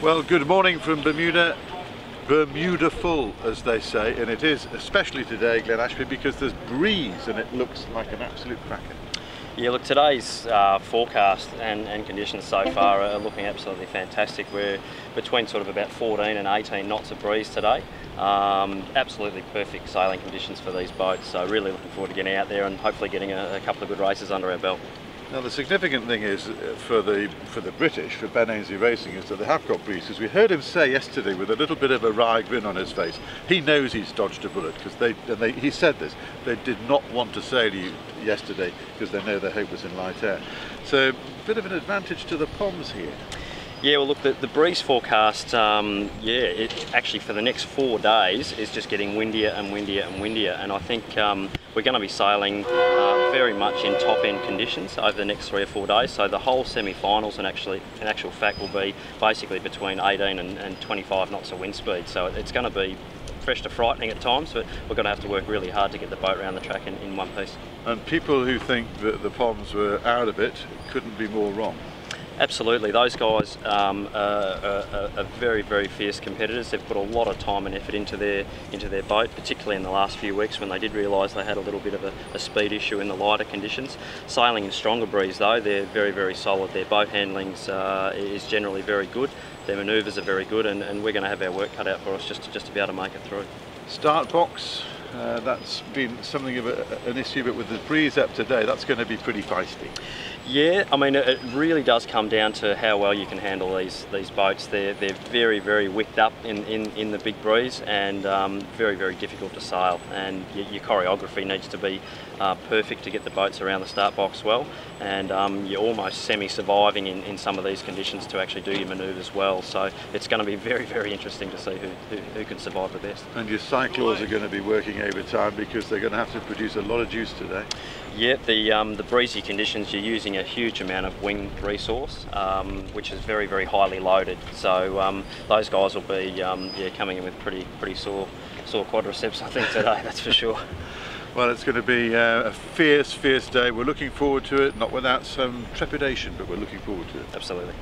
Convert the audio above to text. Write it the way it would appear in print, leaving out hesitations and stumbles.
Well, good morning from Bermuda. Bermuda full, as they say, and it is, especially today, Glenn Ashby, because there's breeze and it looks like an absolute cracker. Yeah, look, today's forecast and conditions so far are looking absolutely fantastic. We're between sort of about 14 and 18 knots of breeze today. Absolutely perfect sailing conditions for these boats, so really looking forward to getting out there and hopefully getting a couple of good races under our belt. Now the significant thing is for the British, for Ben Ainslie Racing, is that they have got breeze. As we heard him say yesterday with a little bit of a wry grin on his face, he knows he's dodged a bullet because he said this, they did not want to sail you yesterday because they know their hope was in light air. So a bit of an advantage to the Poms here. Yeah, well look, the breeze forecast, it actually for the next 4 days is just getting windier and windier and windier, and I think we're going to be sailing very much in top end conditions over the next 3 or 4 days. So the whole semi-finals in actual fact will be basically between 18 and 25 knots of wind speed. So it's going to be fresh to frightening at times, but we're going to have to work really hard to get the boat around the track in one piece. And people who think that the Poms were out of it couldn't be more wrong. Absolutely, those guys are very, very fierce competitors. They've put a lot of time and effort into their boat, particularly in the last few weeks when they did realise they had a little bit of a speed issue in the lighter conditions. Sailing in stronger breeze though, they're very, very solid. Their boat handling is generally very good. Their manoeuvres are very good, and we're going to have our work cut out for us just to be able to make it through. Start box, that's been something of an issue, but with the breeze up today, that's going to be pretty feisty. Yeah, I mean, it really does come down to how well you can handle these boats. They're very, very wicked up in the big breeze, and very, very difficult to sail. And your choreography needs to be perfect to get the boats around the start box well, and you're almost semi-surviving in some of these conditions to actually do your manoeuvres well. So it's going to be very, very interesting to see who can survive the best. And your cyclors are going to be working overtime because they're going to have to produce a lot of juice today. Yeah, the breezy conditions, you're using a huge amount of wing resource, which is very, very highly loaded. So those guys will be coming in with pretty sore quadriceps, I think, today. That's for sure. Well, it's going to be a fierce day. We're looking forward to it, not without some trepidation, but we're looking forward to it. Absolutely.